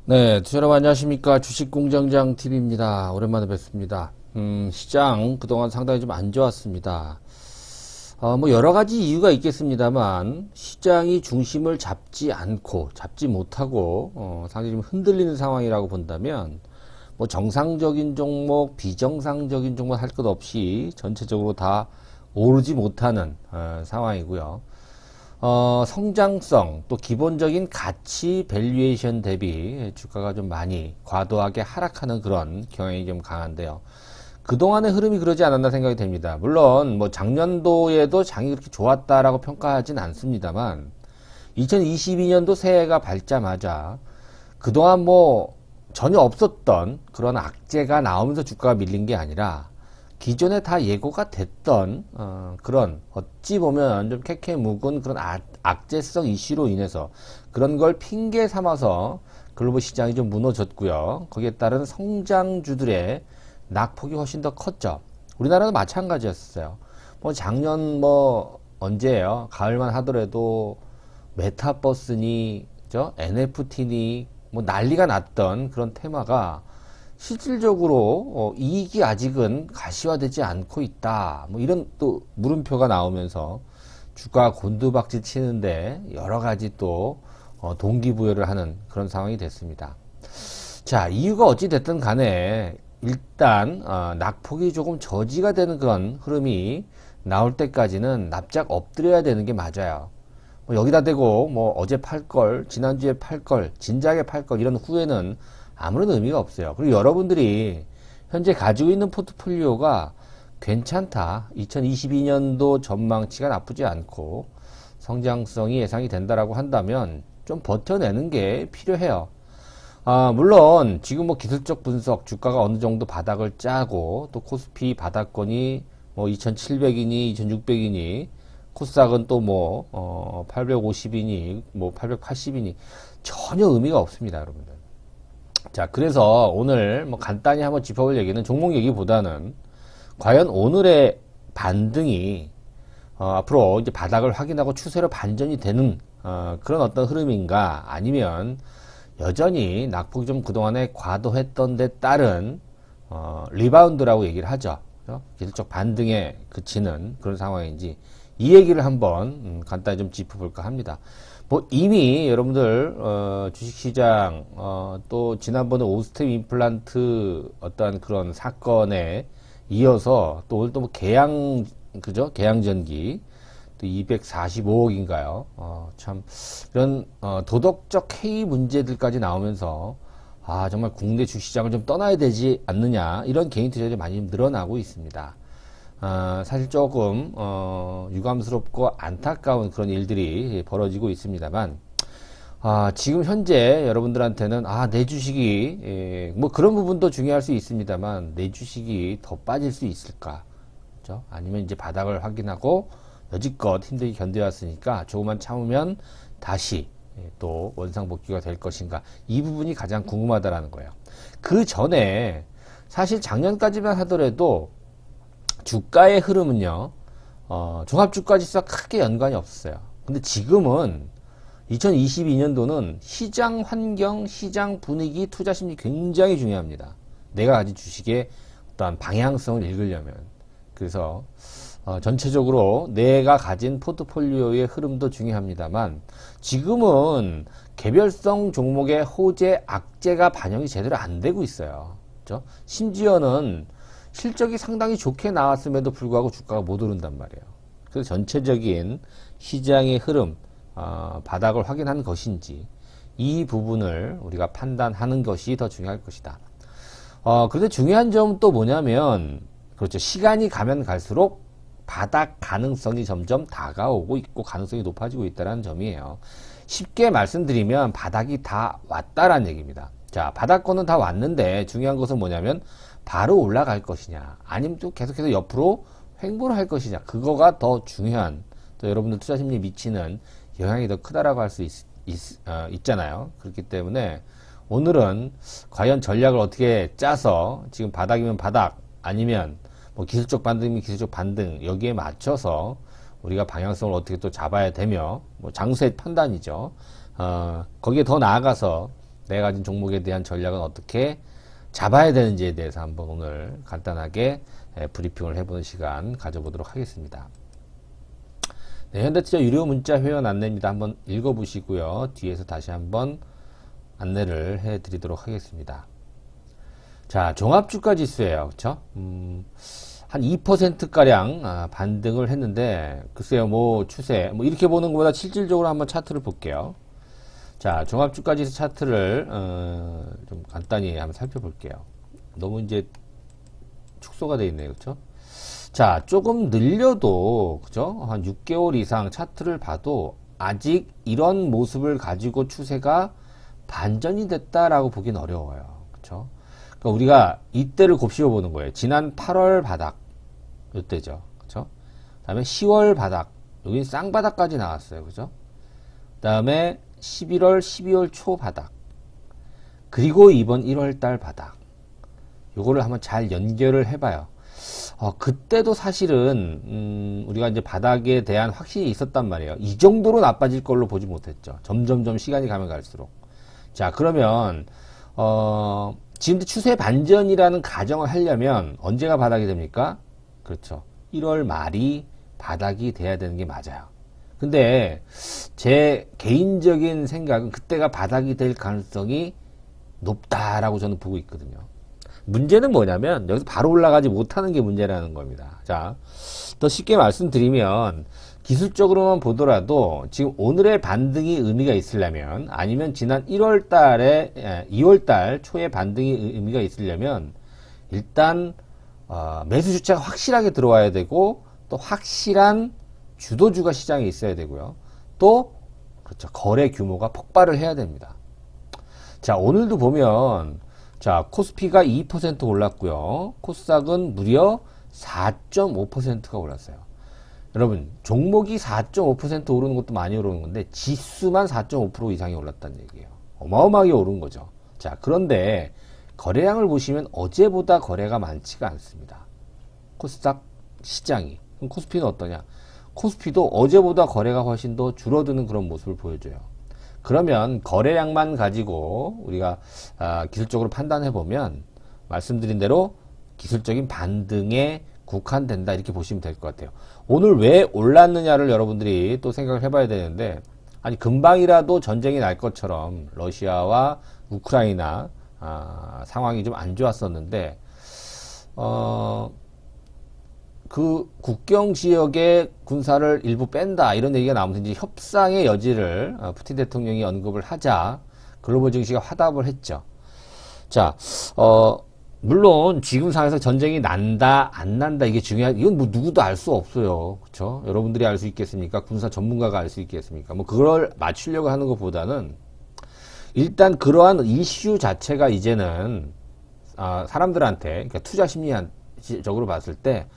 네, 여러분 안녕하십니까. 주식공장장 TV입니다. 오랜만에 뵙습니다. 시장 그동안 상당히 좀 안 좋았습니다. 뭐 여러 가지 이유가 있겠습니다만 시장이 중심을 잡지 못하고 상당히 좀 흔들리는 상황이라고 본다면 뭐 정상적인 종목, 비정상적인 종목 할 것 없이 전체적으로 다 오르지 못하는 상황이고요. 성장성 또 기본적인 가치 밸류에이션 대비 주가가 좀 많이 과도하게 하락하는 그런 경향이 좀 강한데요. 그동안의 흐름이 그러지 않았나 생각이 됩니다. 물론 뭐 작년도에도 장이 그렇게 좋았다라고 평가하진 않습니다만 2022년도 새해가 밝자마자 그동안 뭐 전혀 없었던 그런 악재가 나오면서 주가가 밀린 게 아니라 기존에 다 예고가 됐던 그런 어찌 보면 좀 캐캐 묵은 그런 악재성 이슈로 인해서 그런 걸 핑계 삼아서 글로벌 시장이 좀 무너졌고요. 거기에 따른 성장주들의 낙폭이 훨씬 더 컸죠. 우리나라도 마찬가지였어요. 뭐 작년 뭐 언제예요? 가을만 하더라도 메타버스니 NFT니 뭐 난리가 났던 그런 테마가 실질적으로 이익이 아직은 가시화되지 않고 있다. 뭐 이런 또 물음표가 나오면서 주가 곤두박질 치는데 여러 가지 또 동기부여를 하는 그런 상황이 됐습니다. 자, 이유가 어찌 됐든 간에 일단 낙폭이 조금 저지가 되는 그런 흐름이 나올 때까지는 납작 엎드려야 되는 게 맞아요. 뭐 여기다 대고 뭐 어제 팔 걸, 지난주에 팔 걸, 진작에 팔 걸 이런 후회는 아무런 의미가 없어요. 그리고 여러분들이 현재 가지고 있는 포트폴리오가 괜찮다. 2022년도 전망치가 나쁘지 않고 성장성이 예상이 된다라고 한다면 좀 버텨내는 게 필요해요. 물론 지금 뭐 기술적 분석, 주가가 어느 정도 바닥을 짜고 또 코스피 바닥권이 뭐 2700이니 2600이니 코스닥은 또 뭐 850이니 뭐 880이니 전혀 의미가 없습니다, 여러분들. 자, 그래서 오늘 뭐 간단히 한번 짚어볼 얘기는 종목 얘기보다는 과연 오늘의 반등이 앞으로 이제 바닥을 확인하고 추세로 반전이 되는 그런 어떤 흐름인가, 아니면 여전히 낙폭이 좀 그동안에 과도했던 데 따른 리바운드라고 얘기를 하죠. 기술적 반등에 그치는 그런 상황인지 이 얘기를 한번 간단히 좀 짚어볼까 합니다. 뭐 이미 여러분들 주식시장 또 지난번에 오스템 임플란트 어떠한 그런 사건에 이어서 또 오늘 또 뭐 계양전기 또 245억인가요? 참 이런 도덕적 해이 문제들까지 나오면서 정말 국내 주식시장을 좀 떠나야 되지 않느냐, 이런 개인 투자들이 많이 늘어나고 있습니다. 사실 조금 유감스럽고 안타까운 그런 일들이 벌어지고 있습니다만 지금 현재 여러분들한테는 내 주식이 뭐 그런 부분도 중요할 수 있습니다만 내 주식이 더 빠질 수 있을까, 그렇죠? 아니면 이제 바닥을 확인하고 여지껏 힘들게 견뎌왔으니까 조금만 참으면 다시 또 원상복귀가 될 것인가, 이 부분이 가장 궁금하다라는 거예요. 그 전에 사실 작년까지만 하더라도 주가의 흐름은요, 종합주가지수와 크게 연관이 없었어요. 근데 지금은 2022년도는 시장 환경, 시장 분위기, 투자 심리 굉장히 중요합니다. 내가 가진 주식의 어떠한 방향성을 읽으려면. 그래서 전체적으로 내가 가진 포트폴리오의 흐름도 중요합니다만 지금은 개별성 종목의 호재, 악재가 반영이 제대로 안 되고 있어요. 그렇죠? 심지어는 실적이 상당히 좋게 나왔음에도 불구하고 주가가 못 오른단 말이에요. 그래서 전체적인 시장의 흐름, 바닥을 확인한 것인지 이 부분을 우리가 판단하는 것이 더 중요할 것이다. 그런데 중요한 점은 또 뭐냐면, 그렇죠, 시간이 가면 갈수록 바닥 가능성이 점점 다가오고 있고 가능성이 높아지고 있다는 점이에요. 쉽게 말씀드리면 바닥이 다 왔다라는 얘기입니다. 자, 바닥권은 다 왔는데 중요한 것은 뭐냐면 바로 올라갈 것이냐, 아니면 또 계속해서 옆으로 횡보를 할 것이냐, 그거가 더 중요한, 또 여러분들 투자 심리에 미치는 영향이 더 크다라고 할 수 있잖아요. 그렇기 때문에 오늘은 과연 전략을 어떻게 짜서 지금 바닥이면 바닥, 아니면 뭐 기술적 반등이면 기술적 반등, 여기에 맞춰서 우리가 방향성을 어떻게 또 잡아야 되며, 뭐 장수의 판단이죠. 거기에 더 나아가서 내가 가진 종목에 대한 전략은 어떻게 잡아야 되는지에 대해서 한번 오늘 간단하게 브리핑을 해보는 시간 가져보도록 하겠습니다. 네, 현대투자 유료 문자 회원 안내입니다. 한번 읽어보시고요. 뒤에서 다시 한번 안내를 해드리도록 하겠습니다. 자, 종합주가 지수예요. 그쵸? 한 2%가량 반등을 했는데, 글쎄요, 뭐, 추세, 뭐, 이렇게 보는 것보다 실질적으로 한번 차트를 볼게요. 자, 종합주가 지수 차트를, 좀 간단히 한번 살펴볼게요. 너무 이제 축소가 되어 있네요. 그쵸? 자, 조금 늘려도, 그죠? 한 6개월 이상 차트를 봐도 아직 이런 모습을 가지고 추세가 반전이 됐다라고 보긴 어려워요. 그쵸? 그러니까 우리가 이때를 곱씹어 보는 거예요. 지난 8월 바닥, 이때죠. 그쵸? 그 다음에 10월 바닥, 여기 쌍바닥까지 나왔어요. 그죠? 그 다음에 11월, 12월 초 바닥, 그리고 이번 1월 달 바닥. 요거를 한번 잘 연결을 해봐요. 그때도 사실은, 우리가 이제 바닥에 대한 확신이 있었단 말이에요. 이 정도로 나빠질 걸로 보지 못했죠. 점점점 시간이 가면 갈수록. 자, 그러면, 지금도 추세 반전이라는 가정을 하려면 언제가 바닥이 됩니까? 그렇죠. 1월 말이 바닥이 돼야 되는 게 맞아요. 근데 제 개인적인 생각은 그때가 바닥이 될 가능성이 높다라고 저는 보고 있거든요. 문제는 뭐냐면 여기서 바로 올라가지 못하는 게 문제라는 겁니다. 자, 더 쉽게 말씀드리면 기술적으로만 보더라도 지금 오늘의 반등이 의미가 있으려면, 아니면 지난 1월 달에 2월 달 초에 반등이 의미가 있으려면 일단 매수 주체가 확실하게 들어와야 되고, 또 확실한 주도주가 시장에 있어야 되고요. 또 그렇죠, 거래 규모가 폭발을 해야 됩니다. 자, 오늘도 보면 자, 코스피가 2% 올랐고요. 코스닥은 무려 4.5%가 올랐어요. 여러분, 종목이 4.5% 오르는 것도 많이 오르는 건데 지수만 4.5% 이상이 올랐다는 얘기예요. 어마어마하게 오른 거죠. 자, 그런데 거래량을 보시면 어제보다 거래가 많지가 않습니다. 코스닥 시장이. 그럼 코스피는 어떠냐? 코스피도 어제보다 거래가 훨씬 더 줄어드는 그런 모습을 보여줘요. 그러면 거래량만 가지고 우리가 기술적으로 판단해 보면 말씀드린 대로 기술적인 반등에 국한된다, 이렇게 보시면 될 것 같아요. 오늘 왜 올랐느냐를 여러분들이 또 생각을 해봐야 되는데, 아니 금방이라도 전쟁이 날 것처럼 러시아와 우크라이나 상황이 좀 안 좋았었는데, 그 국경 지역의 군사를 일부 뺀다, 이런 얘기가 나오면서 이제 협상의 여지를 푸틴 대통령이 언급을 하자 글로벌 증시가 화답을 했죠. 자, 물론 지금 상황에서 전쟁이 난다 안 난다 이게 이건 뭐 누구도 알 수 없어요. 그렇죠? 여러분들이 알 수 있겠습니까? 군사 전문가가 알 수 있겠습니까? 뭐 그걸 맞추려고 하는 것보다는 일단 그러한 이슈 자체가 이제는 사람들한테, 그러니까 투자 심리적으로 봤을 때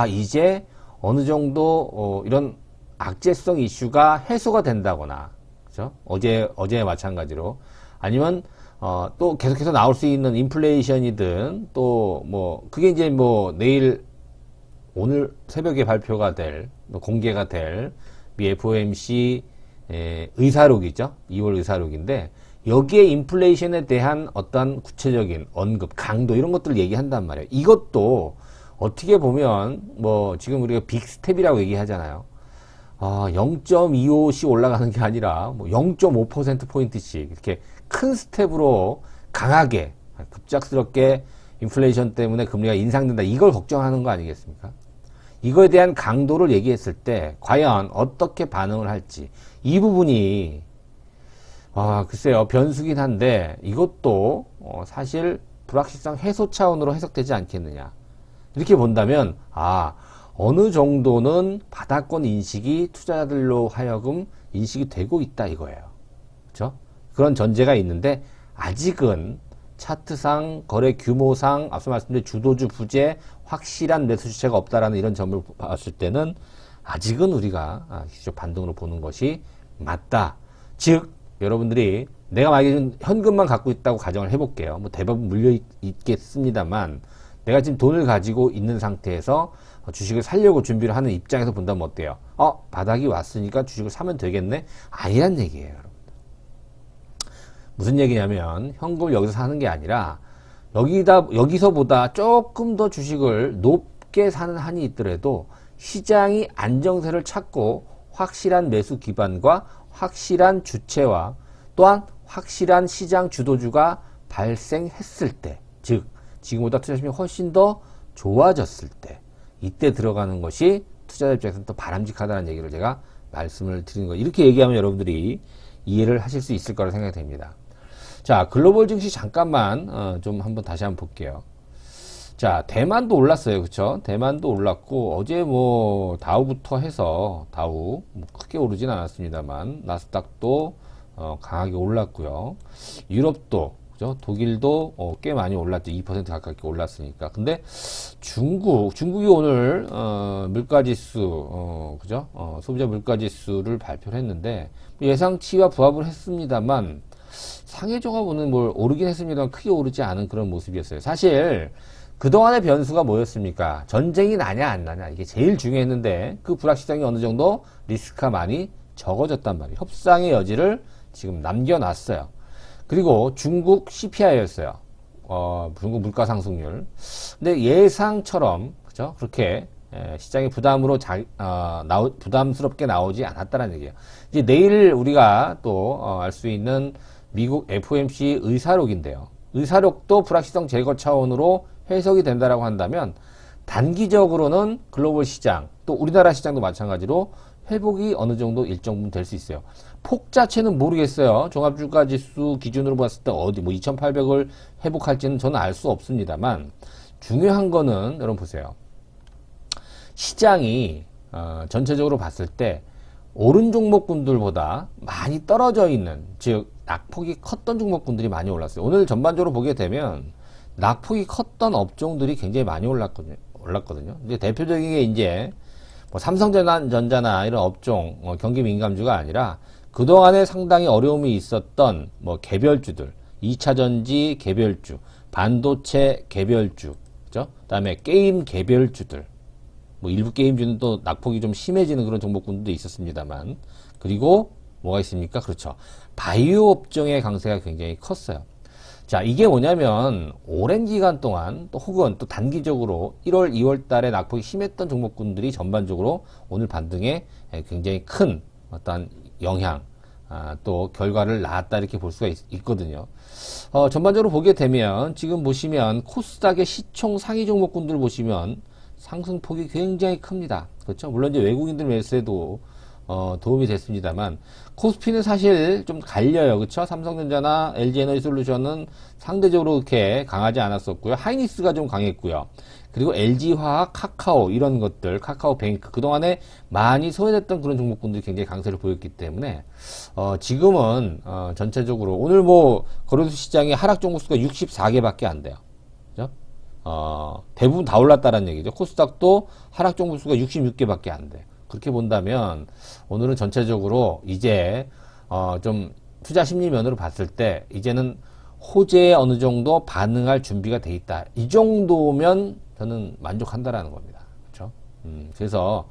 이제 어느 정도 이런 악재성 이슈가 해소가 된다거나, 그죠? 어제 마찬가지로, 아니면 또 계속해서 나올 수 있는 인플레이션이든, 또 뭐 그게 이제 뭐 오늘 새벽에 발표가 될, 공개가 될 미 FOMC 의사록이죠. 2월 의사록인데, 여기에 인플레이션에 대한 어떤 구체적인 언급, 강도, 이런 것들을 얘기한단 말이에요. 이것도 어떻게 보면 뭐 지금 우리가 빅스텝이라고 얘기하잖아요. 0.25씩 올라가는 게 아니라 뭐 0.5%포인트씩 이렇게 큰 스텝으로 강하게 급작스럽게 인플레이션 때문에 금리가 인상된다, 이걸 걱정하는 거 아니겠습니까? 이거에 대한 강도를 얘기했을 때 과연 어떻게 반응을 할지, 이 부분이 글쎄요, 변수긴 한데 이것도 사실 불확실성 해소 차원으로 해석되지 않겠느냐, 이렇게 본다면 어느 정도는 바닥권 인식이 투자자들로 하여금 인식이 되고 있다, 이거예요. 그렇죠? 그런 전제가 있는데 아직은 차트상, 거래 규모상, 앞서 말씀드린 주도주 부재, 확실한 매수 주체가 없다라는 이런 점을 봤을 때는 아직은 우리가 기술적 반등으로 보는 것이 맞다. 즉 여러분들이, 내가 만약에 현금만 갖고 있다고 가정을 해볼게요. 뭐 대부분 물려 있겠습니다만, 내가 지금 돈을 가지고 있는 상태에서 주식을 사려고 준비를 하는 입장에서 본다면 어때요? 바닥이 왔으니까 주식을 사면 되겠네? 아니란 얘기예요, 여러분. 무슨 얘기냐면 현금을 여기서 사는 게 아니라 여기서보다 조금 더 주식을 높게 사는 한이 있더라도 시장이 안정세를 찾고 확실한 매수 기반과 확실한 주체와 또한 확실한 시장 주도주가 발생했을 때, 즉 지금보다 투자 심리가 훨씬 더 좋아졌을 때, 이때 들어가는 것이 투자자 입장에서는 더 바람직하다는 얘기를 제가 말씀을 드리는 거예요. 이렇게 얘기하면 여러분들이 이해를 하실 수 있을 거라 생각이 됩니다. 자, 글로벌 증시 잠깐만 좀 한번 다시 한번 볼게요. 자, 대만도 올랐어요. 그쵸? 대만도 올랐고 어제 뭐 다우부터 해서 다우 뭐 크게 오르진 않았습니다만 나스닥도 강하게 올랐고요. 유럽도 그죠? 독일도 꽤 많이 올랐죠. 2% 가깝게 올랐으니까. 근데 중국이 오늘 물가지수 그죠? 소비자 물가지수를 발표를 했는데 예상치와 부합을 했습니다만 상해종합 오늘 뭘 오르긴 했습니다만 크게 오르지 않은 그런 모습이었어요. 사실 그동안의 변수가 뭐였습니까? 전쟁이 나냐 안 나냐 이게 제일 중요했는데 그 불확실성이 어느 정도 리스크가 많이 적어졌단 말이에요. 협상의 여지를 지금 남겨놨어요. 그리고 중국 CPI였어요. 중국 물가 상승률. 근데 예상처럼 그죠? 그렇게 시장의 부담으로 부담스럽게 나오지 않았다는 얘기예요. 이제 내일 우리가 또 알 수 있는 미국 FOMC 의사록인데요. 의사록도 불확실성 제거 차원으로 해석이 된다라고 한다면 단기적으로는 글로벌 시장 또 우리나라 시장도 마찬가지로 회복이 어느 정도 일정 부분 될 수 있어요. 폭 자체는 모르겠어요. 종합주가지수 기준으로 봤을 때 어디 뭐 2,800을 회복할지는 저는 알 수 없습니다만 중요한 거는 여러분 보세요. 시장이 전체적으로 봤을 때 오른 종목군들보다 많이 떨어져 있는 즉 낙폭이 컸던 종목군들이 많이 올랐어요. 오늘 전반적으로 보게 되면 낙폭이 컸던 업종들이 굉장히 많이 올랐거든요. 이제 대표적인 게 이제 뭐 삼성전자나 이런 업종 경기 민감주가 아니라 그동안에 상당히 어려움이 있었던 뭐 개별주들, 2차전지 개별주, 반도체 개별주, 그죠? 그다음에 게임 개별주들, 뭐 일부 게임주는 또 낙폭이 좀 심해지는 그런 종목군도 있었습니다만, 그리고 뭐가 있습니까? 그렇죠. 바이오 업종의 강세가 굉장히 컸어요. 자, 이게 뭐냐면 오랜 기간 동안 또 혹은 또 단기적으로 1월, 2월 달에 낙폭이 심했던 종목군들이 전반적으로 오늘 반등에 굉장히 큰 어떤 영향, 또 결과를 낳았다 이렇게 볼 수가 있거든요. 전반적으로 보게 되면 지금 보시면 코스닥의 시총 상위 종목군들 보시면 상승폭이 굉장히 큽니다. 그렇죠? 물론 이제 외국인들 매수에도 도움이 됐습니다만 코스피는 사실 좀 갈려요. 그렇죠? 삼성전자나 LG에너지솔루션은 상대적으로 그렇게 강하지 않았었고요. 하이닉스가 좀 강했고요. 그리고 LG화학, 카카오 이런 것들, 카카오뱅크 그동안에 많이 소외됐던 그런 종목군들이 굉장히 강세를 보였기 때문에 지금은 전체적으로 오늘 뭐 거래소 시장의 하락 종목수가 64개밖에 안 돼요. 그죠? 대부분 다 올랐다는 얘기죠. 코스닥도 하락 종목수가 66개밖에 안 돼요. 그렇게 본다면 오늘은 전체적으로 이제 좀 투자 심리 면으로 봤을 때 이제는 호재에 어느 정도 반응할 준비가 돼 있다. 이 정도면 저는 만족한다라는 겁니다. 그렇죠? 그래서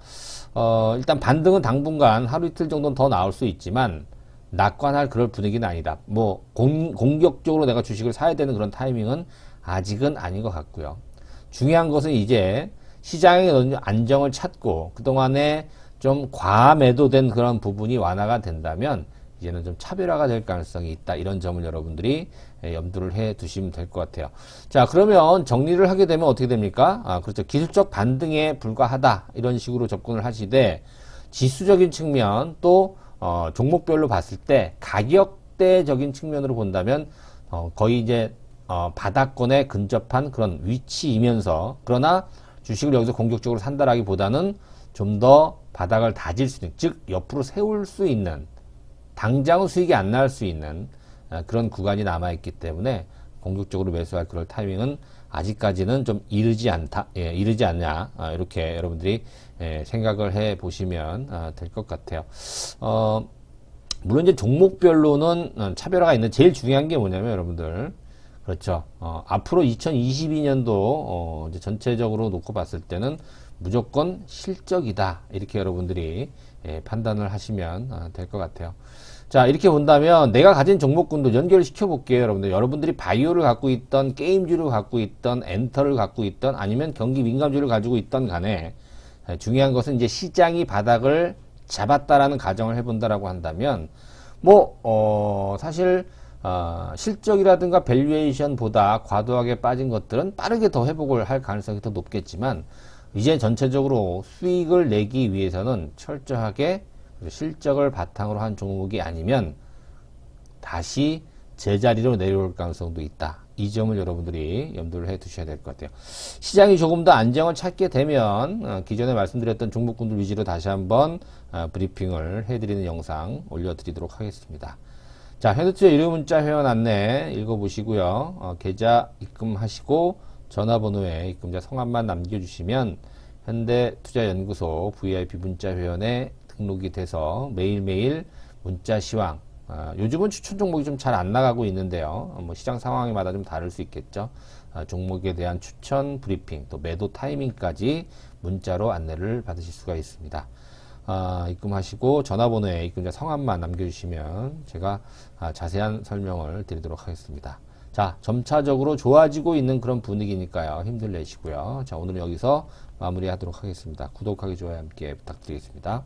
일단 반등은 당분간 하루 이틀 정도는 더 나올 수 있지만 낙관할 그럴 분위기는 아니다. 뭐 공격적으로 내가 주식을 사야 되는 그런 타이밍은 아직은 아닌 것 같고요. 중요한 것은 이제 시장의 안정을 찾고 그동안에 좀 과매도된 그런 부분이 완화가 된다면 이제는 좀 차별화가 될 가능성이 있다. 이런 점을 여러분들이 염두를 해 두시면 될 것 같아요. 자, 그러면 정리를 하게 되면 어떻게 됩니까? 그렇죠. 기술적 반등에 불과하다. 이런 식으로 접근을 하시되 지수적인 측면 또 종목별로 봤을 때 가격대적인 측면으로 본다면 거의 이제 바닥권에 근접한 그런 위치이면서 그러나 주식을 여기서 공격적으로 산다라기보다는 좀 더 바닥을 다질 수 있는, 즉 옆으로 세울 수 있는, 당장은 수익이 안 날 수 있는 그런 구간이 남아있기 때문에 공격적으로 매수할 그럴 타이밍은 아직까지는 좀 이르지 않냐 이렇게 여러분들이 생각을 해 보시면 될 것 같아요. 물론 이제 종목별로는 차별화가 있는 제일 중요한 게 뭐냐면 여러분들 그렇죠. 앞으로 2022년도 이제 전체적으로 놓고 봤을 때는 무조건 실적이다. 이렇게 여러분들이 판단을 하시면 될 것 같아요. 자, 이렇게 본다면 내가 가진 종목군도 연결시켜 볼게요, 여러분들. 여러분들이 바이오를 갖고 있던, 게임주를 갖고 있던, 엔터를 갖고 있던, 아니면 경기 민감주를 가지고 있던 간에 중요한 것은 이제 시장이 바닥을 잡았다라는 가정을 해본다라고 한다면 사실 실적이라든가 밸류에이션보다 과도하게 빠진 것들은 빠르게 더 회복을 할 가능성이 더 높겠지만 이제 전체적으로 수익을 내기 위해서는 철저하게 실적을 바탕으로 한 종목이 아니면 다시 제자리로 내려올 가능성도 있다. 이 점을 여러분들이 염두를 해 두셔야 될 것 같아요. 시장이 조금 더 안정을 찾게 되면 기존에 말씀드렸던 종목군들 위주로 다시 한번 브리핑을 해드리는 영상 올려드리도록 하겠습니다. 자, 현대투자 유료 문자 회원 안내 읽어보시고요. 계좌 입금하시고 전화번호에 입금자 성함만 남겨주시면 현대투자연구소 VIP 문자 회원에 등록이 돼서 매일매일 문자 시황, 요즘은 추천 종목이 좀 잘 안 나가고 있는데요. 시장 상황마다 좀 다를 수 있겠죠. 종목에 대한 추천 브리핑, 또 매도 타이밍까지 문자로 안내를 받으실 수가 있습니다. 입금하시고 전화번호에 입금자 성함만 남겨주시면 제가 자세한 설명을 드리도록 하겠습니다. 자, 점차적으로 좋아지고 있는 그런 분위기니까요. 힘들 내시고요. 자, 오늘은 여기서 마무리하도록 하겠습니다. 구독하기, 좋아요 함께 부탁드리겠습니다.